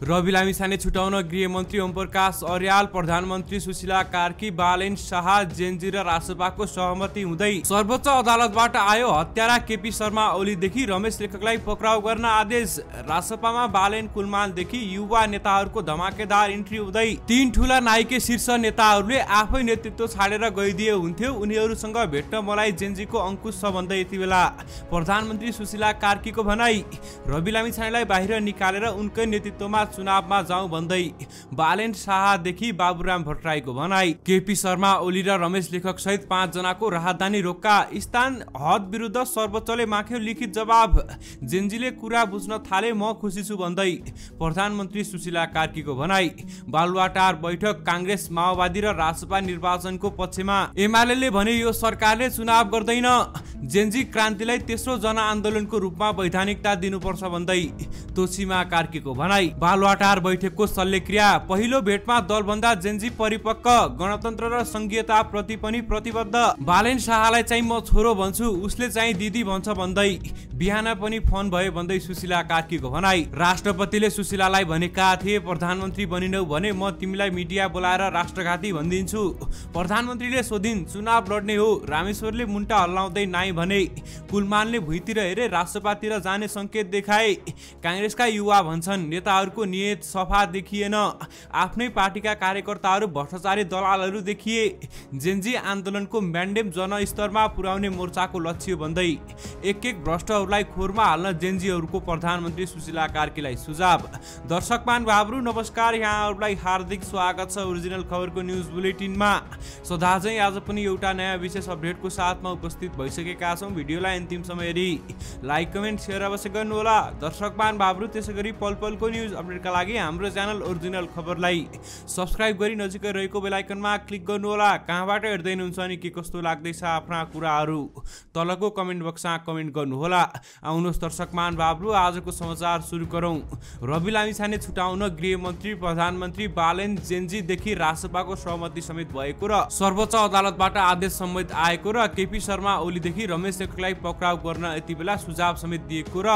रवि लामिछाने छुटाउन गृहमन्त्री ओमप्रकाश अर्याल, प्रधानमन्त्री सुशीला कार्की, बालेन शाह, जेन्जी र रासपाको सहमति हुँदै सर्वोच्च अदालतबाट आयो हत्यारा केपी शर्मा ओलीदेखि रमेश लेखकलाई पक्राउ गर्न आदेश। रासपामा बालेन कुलमानदेखि युवा नेताहरूको धमाकेदार इन्ट्री हुँदै तीन ठूला नाइके शीर्ष नेताहरूले आफै नेतृत्व छाडेर गइदिए हुन्थ्यो, उनीहरूसँग भेट्न मलाई जेन्जीको अंकुश छ भन्दै यति बेला प्रधानमन्त्री सुशीला कार्कीको भनाई। रवि लामिछानेलाई बाहिर निकालेर उनकै नेतृत्वमा चुनावमा जाउँ भन्दै बालेन शाहदेखि बाबुराम भट्टराईको भनाई। केपी शर्मा ओली र रमेश लेखक सहित 5 जनाको राहदानी रोक्का। स्थान हद विरुद्ध सर्वोच्चले माग्यो लिखित जवाब। जेन्जीले कुरा बुझ्न थाले, म खुसी छु भन्दै प्रधानमन्त्री सुशीला कार्कीको भनाई। बालुवाटार बैठक कांग्रेस माओवादी र रासपा निर्वाचनको पक्षमा। एमाले भने यो सरकारले चुनाव गर्दैन, जेन्जी क्रान्तिलाई तेस्रो जनआन्दोलनको रूपमा वैधानिकता दिनुपर्छ भन्दै तोसीमा कार्कीको भनाई। बालुवाटार बैठकको शल्यक्रिया। पहिलो भेटमा दलभन्दा जेन्जी परिपक्व, गणतन्त्र र संघीयता प्रति पनि प्रतिबद्ध। बालेन शाहलाई चाहिँ म छोरो भन्छु, उसले चाहिँ दिदी भन्छ भन्दै बिहान पनि फोन भयो भन्दै सुशीला कार्कीको भनाई। राष्ट्रपतिले सुशीलालाई भनेका थिए, प्रधानमन्त्री बनिनौ भने म तिमीलाई मिडिया बोलाएर राष्ट्रघाती भनिदिन्छु। प्रधानमन्त्रीले सोधिन्, चुनाव लड्ने हो? रामेश्वरले मुन्टा हल्लाउँदै नाइ भने। कुलमानले भुइँतिर हेरे राष्ट्रपातिर जाने संकेत देखाए। कांग्रेसका युवा भन्छन्, नेताहरूको नियत सफा देखिएन, आफ्नै पार्टीका कार्यकर्ताहरू भ्रष्टाचारी दलालहरू देखिए। जेन्जी आन्दोलनको म्यान्डेम जनस्तरमा पुर्याउने मोर्चाको लक्ष्य भन्दै एक भ्रष्टहरूलाई खोरमा हाल्न जेन्जीहरूको प्रधानमन्त्री सुशीला कार्कीलाई सुझाव। दर्शकमान भाइहरू नमस्कार, यहाँहरूलाई हार्दिक स्वागत छ ओरिजिनल खबरको न्युज बुलेटिनमा। सदाझै आज पनि एउटा नयाँ विशेष अपडेटको साथमा उपस्थित भइसकेका छौँ। भिडियोलाई अन्तिमसम्म हेरी लाइक कमेन्ट सेयर अवश्य गर्नुहोला। दर्शकमान भाइहरू त्यसैगरी पलपलको न्युज अपडेटका लागि हाम्रो च्यानल ओरिजिनल खबरलाई सब्स्क्राइब गरी नजिकै रहेको बेल आइकनमा क्लिक गर्नुहोला। कहाँबाट हेर्दै हुनुहुन्छ अनि के कस्तो लाग्दैछ आफ्ना कुराहरू तलको कमेन्ट बक्समा कमेन्ट गर्नुहोला। आउनुहोस् दर्शकमान भाइहरू, आजको समाचार सुरु गरौँ। रवि लामिछाने छुटाउन गृहमन्त्री प्रधानमन्त्री बालेन जेन्जीदेखि रासपाको सहमति समेत भएको र सर्वोच्च अदालतबाट आदेश समेत आएको र केपी शर्मा ओलीदेखि रमेश लेखकलाई पक्राउ गर्न यति बेला सुझाव समेत दिएको र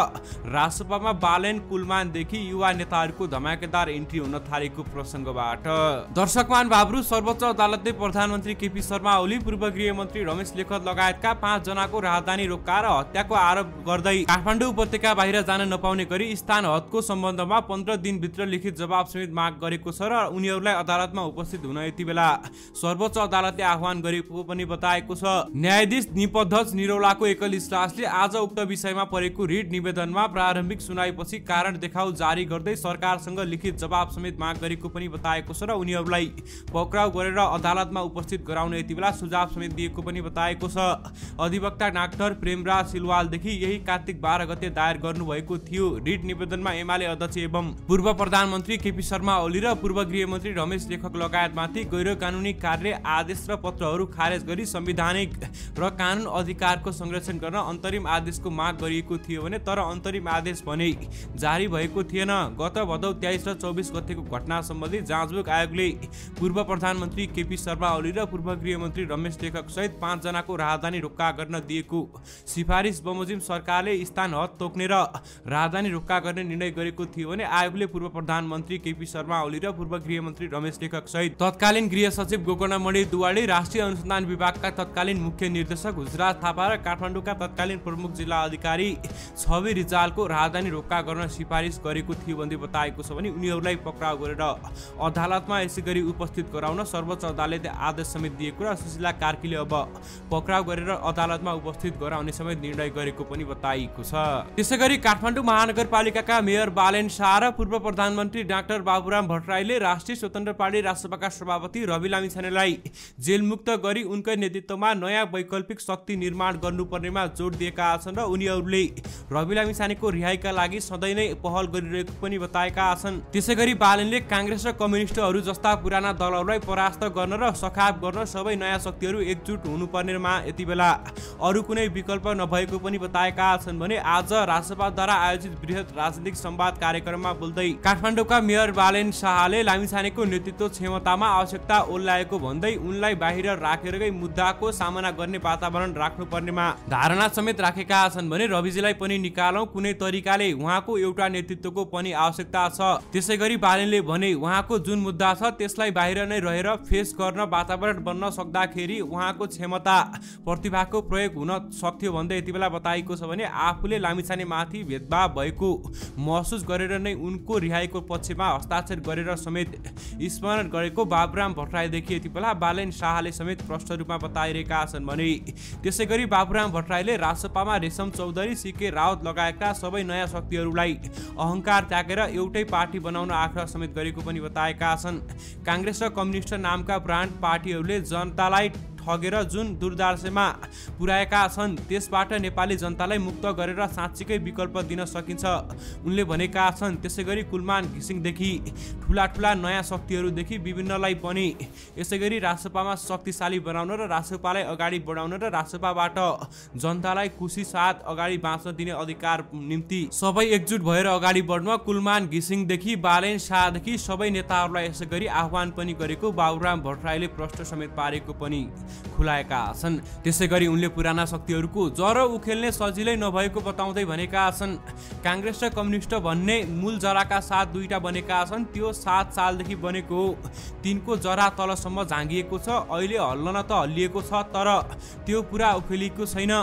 रासपामा बालेन कुलमानदेखि युवा नेताहरूको धमाकेदार इन्ट्री हुन थालेको प्रसङ्गबाट दर्शकमान भाइहरू, सर्वोच्च अदालतले प्रधानमन्त्री केपी शर्मा ओली, पूर्व गृहमन्त्री रमेश लेखक लगायतका 5 जनाको राहदानी रोक्का र हत्याको आरोप गर्दै काठमाडौँ उपत्यका बाहिर जान नपाउने गरी स्थान हदको सम्बन्धमा 15 दिनभित्र लिखित जवाब समेत माग गरेको छ र उनीहरूलाई अदालतमा उपस्थित हुन यति बेला सर्वोच्च अदालतले आह्वान गरेको पनि बताएको छ। न्यायाधीश निपध्वज निरौलाको एकल इजलासले आज उक्त विषयमा परेको रिट निवेदनमा प्रारम्भिक सुनाइपछि कारण देखाउ जारी गर्दै सरकारसँग लिखित जवाब समेत माग गरेको पनि बताएको छ र उनीहरूलाई पक्राउ गरेर अदालतमा उपस्थित गराउन यति बेला सुझाव समेत दिएको पनि बताएको छ। अधिवक्ता डाक्टर प्रेमराज सिलवालदेखि यही कार्तिक 12 गते दायर गर्नुभएको थियो। रिट निवेदनमा एमाले अध्यक्ष एवं पूर्व प्रधानमन्त्री केपी शर्मा ओली र पूर्व गृहमन्त्री रमेश लेखक लगायतमाथि गैर कानुनी कार्य आदेश र पत्रहरू खारेज गरी संवैधानिक र कानुन अधिकारको संरक्षण गर्न अन्तरिम आदेशको माग गरिएको थियो भने तर अन्तरिम आदेश भने जारी भएको थिएन। गत भदौ 23 र 24 गतेको घटना सम्बन्धी जाँचबुक आयोगले पूर्व प्रधानमन्त्री केपी शर्मा ओली र पूर्व गृहमन्त्री रमेश लेखक सहित 5 जनाको राहदानी रोक्का गर्न दिएको सिफारिस बमोजिम सरकारले स्थान हद तोक्ने र राहदानी रोक्का गर्ने निर्णय गरेको थियो भने आयोगले पूर्व प्रधानमन्त्री केपी शर्मा ओली र पूर्व गृहमन्त्री रमेश लेखक सहित तत्कालीन गृह सचिव गोकर्णमणि दुवाडी, राष्ट्रिय अनुसन्धान विभागका तत्कालीन मुख्य निर्देशक हुजराज थापा र काठमाडौँका तत्कालीन प्रमुख जिल्ला अधिकारी छवि रिजालको राहदानी रोक्का गर्न सिफारिस गरेको थियो भन्दै बताएको छ भने उनीहरूलाई पक्राउ गरेर अदालतमा यसैगरी उपस्थित गराउन सर्वोच्च अदालतले आदेश समेत दिएको र सुशीला कार्कीले अब पक्राउ गरेर अदालतमा उपस्थित गराउने समेत निर्णय गरेको पनि बताइएको छ। त्यसैगरी काठमाडौँ महानगरपालिकाका मेयर बालेन शाह र पूर्व प्रधानमन्त्री डाक्टर बाबुराम भट्टराईले राष्ट्रिय स्वतन्त्र पार्टी रासपाका सभापति रवि लामिछानेलाई जेलमुक्त गरी उनकै नेतृत्वमा नयाँ वैकल्पिक शक्ति निर्माण गर्नुपर्नेमा जोड दिएका छन् र उनीहरूले रवि लामिछानेको रिहाइका लागि सधैँ नै पहल गरिरहेको पनि बताएका छन्। त्यसैगरी बालेनले कांग्रेस र कम्युनिस्टहरू जस्ता पुराना दलहरूलाई परास्त गर्न र सखाप गर्न सबै नयाँ शक्तिहरू एकजुट हुनुपर्नेमा यति बेला अरू कुनै विकल्प नभएको पनि बताएका छन् भने आज रासपाद्वारा आयोजित बृहत राजनीतिक संवाद कार्यक्रममा बोल्दै काठमाडौँका मेयर बालेन शाहले लामिछानेको नेतृत्व क्षमतामा आवश्यकता ओल्लाएको भन्दै उनलाई बाहिर राखेरै मुद्दाको सामना गर्ने वातावरण राख्नुपर्नेमा धारणा समेत राखेका छन् भने रविजीलाई पनि निकालौं, कुनै तरिकाले उहाँको उहाँको एउटा नेतृत्वको पनि आवश्यकता छ। त्यसैगरी बालेनले भने उहाँको जुन मुद्दा छ त्यसलाई बाहिर नै रहेर फेस गर्न वातावरण बन्न सक्दाखेरि उहाँको क्षमता प्रतिभाको प्रयोग हुन सक्थ्यो भन्दै यति बेला बताएको छ भने आफूले लामिछानेमाथि भेदभाव भएको महसुस गरेर नै उनको रिहाईको पक्षमा हस्ताक्षर गरेर समेत स्मरण गरेको बाबुराम भट्टराईदेखि यति बेला बालेन शाहले समेत प्रष्ट रूपमा बताइरहेका छन् भने त्यसैगरी बाबुराम भट्टराईले राजसभामा रेशम चौधरी सीके रावत लगायतका सबै नयाँ शक्तिहरूलाई अहंकार त्यागेर एउटै पार्टी बनाउन आग्रह समेत गरेको पनि बताएका छन्। कांग्रेस र कम्युनिस्ट नामका ब्रान्ड पार्टीहरूले जनतालाई ठगेर जुन दुर्दशामा पुर्याएका छन् त्यसबाट नेपाली जनतालाई मुक्त गरेर साँच्चीकै विकल्प दिन सकिन्छ उनले भनेका छन्। त्यसैगरी कुलमान घिसिङदेखि ठुला नयाँ शक्तिहरूदेखि विभिन्नलाई पनि यसैगरी राजसभामा शक्तिशाली बनाउन र राजसभालाई अगाडि बढाउन र राजसभाबाट जनतालाई खुसी साथ अगाडि बाँच्न दिने अधिकार निम्ति सबै एकजुट भएर अगाडि बढ्न कुलमान घिसिङदेखि बालेन शाहदेखि सबै नेताहरूलाई यसैगरी आह्वान पनि गरेको बाबुराम भट्टराईले प्रश्न समेत पारेको पनि खुलाएका छन्। त्यसैगरी उनले पुराना शक्तिहरूको जरो उखेल्ने सजिलै नभएको बताउँदै भनेका छन् कांग्रेस र कम्युनिस्ट भन्ने मूल जराका साथ दुईटा बनेका छन्। त्यो 7 सालदेखि बनेको हो। तिनको जरा तलसम्म झाँगिएको छ। अहिले हल्लन त हल्लिएको छ तर त्यो पुरा उखेलिएको छैन।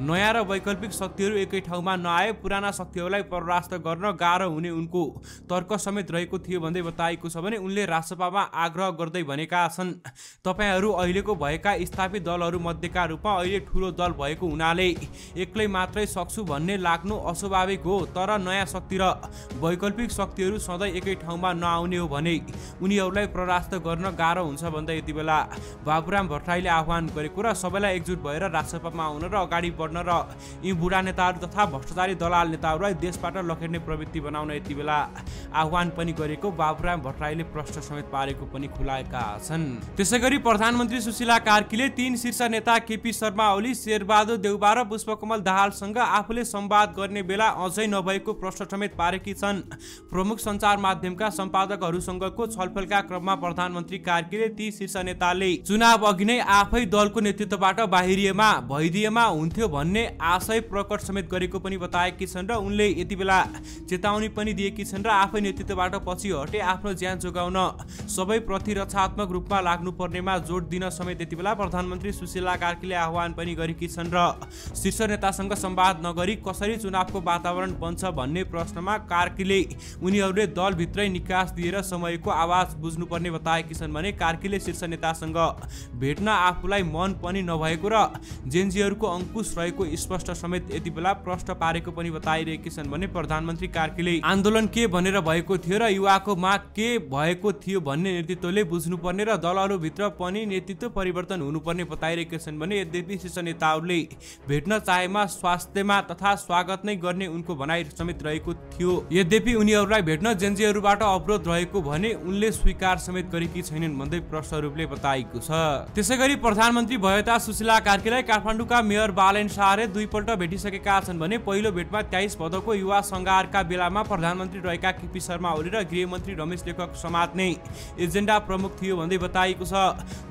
नयाँ र वैकल्पिक शक्तिहरू एकै ठाउँमा नआए पुराना शक्तिहरूलाई परास्त गर्न गाह्रो हुने उनको तर्क समेत रहेको थियो भन्दै बताएको छ भने उनले राजसभामा आग्रह गर्दै भनेका छन् तपाईहरू अहिलेको भएका स्थापित दलहरू मध्येका रूपमा अहिले ठूलो दल भएको हुनाले एक्लै मात्रै सक्छु भन्ने लाग्नु अस्वाभाविक हो तर नयाँ शक्ति र वैकल्पिक शक्तिहरू सधैँ एकै ठाउँमा नआउने हो भने उनीहरूलाई परास्त गर्न गाह्रो हुन्छ भन्दै यति बेला बाबुराम भट्टराईले आह्वान गरेको र सबैलाई एकजुट भएर राजसभामा आउन र अगाडि बढ्न र यी बुढा नेताहरू तथा भ्रष्टाचारी दलाल नेताहरूलाई देशबाट लखेड्ने प्रवृत्ति बनाउन यति बेला आह्वान पनि गरेको बाबुराम भट्टराईले प्रश्न समेत पारेको पनि खुलाएका छन्। त्यसैगरी प्रधानमन्त्री सुशीला कार्कीले 3 शीर्ष नेता केपी शर्मा ओली, शेरबहादुर देउबा र पुष्पकमल दाहालसँग आफूले संवाद गर्ने बेला अझै नभएको प्रश्न समेत पारेकी छन्। प्रमुख सञ्चार माध्यमका सम्पादकहरूसँगको छलफलका क्रममा प्रधानमन्त्री कार्कीले ती शीर्ष नेताले चुनाव अघि नै आफै दलको नेतृत्वबाट बाहिरिएमा भइदिएमा हुन्थ्यो भन्ने आशय प्रकट समेत गरेको पनि बताएकी छन् र उनले यति बेला चेतावनी पनि दिएकी छन् र आफै नेतृत्वबाट पछि हटे आफ्नो ज्यान जोगाउन सबै प्रतिरक्षात्मक रूपमा लाग्नुपर्नेमा जोड दिन समेत यति बेला प्रधानमन्त्री सुशीला कार्कीले आह्वान पनि गरेकी छन् र शीर्ष नेतासँग संवाद नगरी कसरी चुनावको वातावरण बन्छ भन्ने प्रश्नमा कार्कीले उनीहरूले दलभित्रै निकास दिएर समयको आवाज बुझ्नुपर्ने बताएकी छन् भने कार्कीले शीर्ष नेतासँग भेट्न आफूलाई मन पनि नभएको र जेनजीहरूको अंकुश रहेको स्पष्ट समेत यति बेला प्रश्न पारेको पनि बताइरहेकी छन् भने प्रधानमन्त्री कार्कीले आन्दोलन के भनेर भएको थियो र युवाको माग के भएको थियो भन्ने नेतृत्वले बुझ्नुपर्ने र दलहरूभित्र पनि नेतृत्व परिवर्तन हुनुपर्ने बताइरहेका छन् भने यद्यपि शीर्ष नेताहरूले भेट्न चाहेमा स्वास्थ्यमा तथा स्वागत नै गर्ने उनको भनाइ समेत रहेको थियो। यद्यपि उनीहरूलाई भेट्न जेनजीहरूबाट अवरोध रहेको भने उनले स्वीकार समेत गरेकी छैनन् भन्दै प्रश्न रूपले बताएको छ। त्यसैगरी प्रधानमन्त्री भएता सुशीला कार्कीलाई काठमाडौँका मेयर बालेन शाहले 2 पल्ट भेटिसकेका छन् भने पहिलो भेटमा 23 भदौको युवा संघारका बेलामा प्रधानमन्त्री रहेका केपी शर्मा ओली र गृहमन्त्री रमेश लेखक समात्ने एजेन्डा प्रमुख थियो भन्दै बताइएको छ।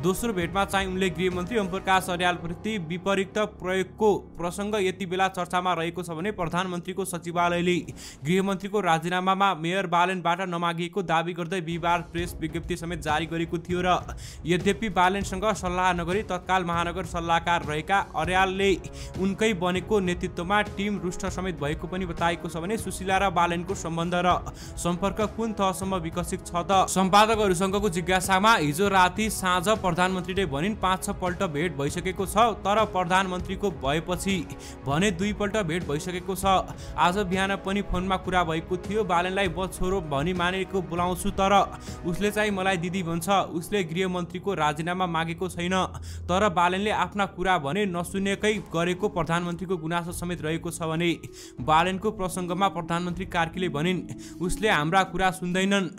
दोस्रो भेटमा चाहिँ उनले गृहमन्त्री ओमप्रकाश अर्यालप्रति विपरीत प्रयोगको प्रसङ्ग यति बेला चर्चामा रहेको छ भने प्रधानमन्त्रीको सचिवालयले गृहमन्त्रीको राजीनामामा मेयर बालेनबाट नमागिएको दावी गर्दै बिहिबार प्रेस विज्ञप्ति समेत जारी गरेको थियो र यद्यपि बालेनसँग सल्लाह नगरी तत्काल महानगर सल्लाहकार रहेका अर्यालले उनकै बनेको नेतृत्वमा टिम रुष्ट समेत भएको पनि बताएको छ भने सुशीला र बालेनको सम्बन्ध र सम्पर्क कुन तहसम्म विकसित छ त सम्पादकहरूसँगको जिज्ञासामा हिजो राति साँझ प्रधानमन्त्रीले भनिन् 5-6 पल्ट भेट भइसकेको छ तर प्रधानमन्त्रीको भएपछि भने 2 पल्ट भेट भइसकेको छ। आज बिहान पनि फोनमा कुरा भएको थियो। बालेनलाई म छोरो भनी मानेको बोलाउँछु तर उसले चाहिँ मलाई दिदी भन्छ। उसले गृहमन्त्रीको राजीनामा मागेको छैन तर बालेनले आफ्ना कुरा भने नसुनेकै गरेको प्रधानमन्त्रीको गुनासो समेत रहेको छ भने बालेनको प्रसङ्गमा प्रधानमन्त्री कार्कीले भनिन् उसले हाम्रा कुरा सुन्दैनन्।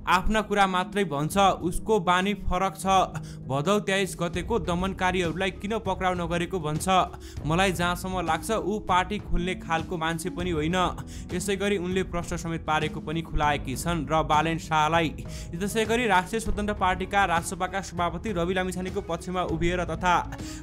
आफ्ना कुरा मात्रै भन्छ, उसको बानी फरक छ। भदौ 23 गतेको दमनकारीहरूलाई किन पक्राउ नगरेको भन्छ। मलाई जहाँसम्म लाग्छ ऊ पार्टी खोल्ने खालको मान्छे पनि होइन। यसै गरी उनले प्रश्न समेत पारेको पनि खुलाएकी छन् र बालेन शाहलाई त्यसै गरी राष्ट्रिय स्वतन्त्र पार्टीका रासोपाका सभापति रवि लामिछानेको पक्षमा उभिएर तथा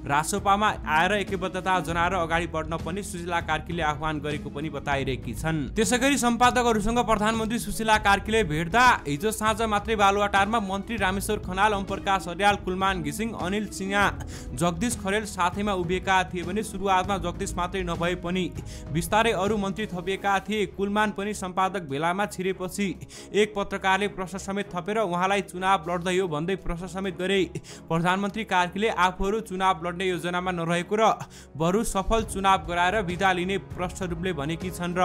रासोपामा आएर एकबद्धता जनाएर अगाडि बढ्न पनि सुशीला कार्कीले आह्वान गरेको पनि बताइरहेकी छन्। त्यसै गरी सम्पादकहरूसँग प्रधानमन्त्री सुशीला कार्कीले भेट्दा हिजो साँझ मात्रै बालुवाटारमा मन्त्री रामेश्वर खनाल, ओमप्रकाश अर्याल, कुलमान घिसिङ, अनिल सिन्हा, जगदीश खरेल साथैमा उभिएका थिए भने सुरुवातमा जगदीश मात्रै नभए पनि बिस्तारै अरू मन्त्री थपिएका थिए। कुलमान पनि सम्पादक भेलामा छिरेपछि एक पत्रकारले प्रश्न समेत थपेर उहाँलाई चुनाव लड्दै हो भन्दै प्रश्न समेत गरे। प्रधानमन्त्री कार्कीले आफूहरू चुनाव लड्ने योजनामा नरहेको र बरु सफल चुनाव गराएर बिदा लिने प्रष्ट रूपले भनेकी छन् र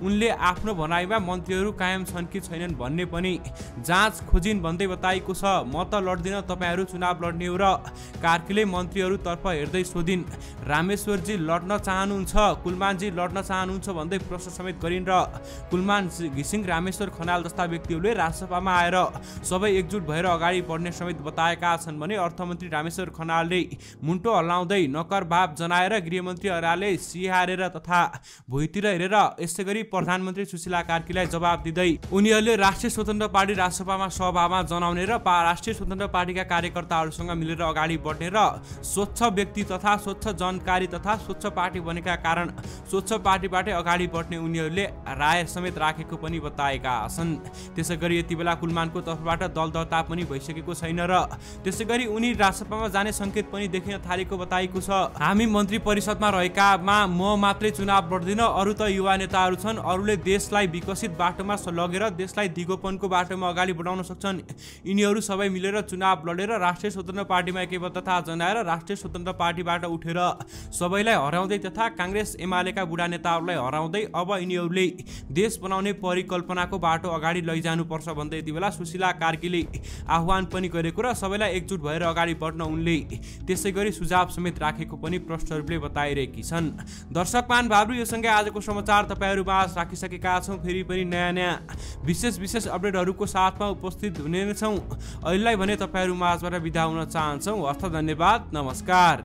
उनले आफ्नो भनाइमा मन्त्रीहरू कायम छन् कि छैनन् भन्ने पनि जाँच खोजिन भन्दै बताएको छ। म त लड्दिन, तपाईहरू चुनाव लड्ने हो र कार्कीले मन्त्रीहरूतर्फ हेर्दै सोधिन्, रामेश्वरजी लड्न चाहनुहुन्छ, कुलमानजी लड्न चाहनुहुन्छ भन्दै प्रश्न समेत गरिन् र कुलमान घिसिङ, रामेश्वर खनाल जस्ता व्यक्तिहरूले राजसभामा आएर सबै एकजुट भएर अगाडि बढ्ने समेत बताएका छन् भने अर्थमन्त्री रामेश्वर खनालले मुन्टो हल्लाउँदै नकर भाव जनाएर गृहमन्त्री अर्यालले सिहारेर तथा भुइँतिर हेरेर यसै गरी प्रधानमन्त्री सुशीला कार्कीलाई जवाब दिँदै उनीहरूले राष्ट्रिय स्वतन्त्र पार्टी राजसभामा सभामा जनाउने र राष्ट्रिय स्वतन्त्र पार्टीका कार्यकर्ताहरूसँग मिलेर अगाडि बढ्ने र स्वच्छ व्यक्ति तथा स्वच्छ जानकारी तथा स्वच्छ पार्टी बनेका कारण स्वच्छ पार्टीबाटै अगाडि बढ्ने उनीहरूले राय समेत राखेको पनि बताएका छन्। त्यसै गरी यति बेला कुलमानको तर्फबाट दल दर्ता पनि भइसकेको छैन र त्यसै गरी उनी राजसभामा जाने संकेत पनि देखिन थालेको बताइएको छ। हामी मन्त्री परिषदमा रहेकामा म मात्रै चुनाव लड्दिन, अरू त युवा नेताहरू छन्, अरूले देशलाई विकसित बाटोमा लगेर देशलाई दिगोपनको बाटोमा अगाडि बढाउन सक्छन्। यिनीहरू सबै मिलेर चुनाव लडेर राष्ट्रिय स्वतन्त्र पार्टीमा एकबद्धता जनाएर राष्ट्रिय स्वतन्त्र पार्टीबाट उठेर सबैलाई हराउँदै तथा काङ्ग्रेस एमालेका बुढा नेताहरूलाई हराउँदै अब यिनीहरूले देश बनाउने परिकल्पनाको बाटो अगाडि लैजानुपर्छ भन्दै यति बेला सुशीला कार्कीले आह्वान पनि गरेको र सबैलाई एकजुट भएर अगाडि बढ्न उनले त्यसै गरी सुझाव समेत राखेको पनि प्रष्ट रूपले बताइरहेकी छन्। दर्शक महानुभावहरू, यो सँगै आजको समाचार तपाईहरू माझ राखिसकेका छौँ। फेरि पनि नयाँ विशेष अपडेटहरूको साथमा उपस्थित हुने नै छौँ। अहिलेलाई भने तपाईहरू माझबाट बिदा हुन चाहन्छौँ। हस्त धन्यवाद, नमस्कार।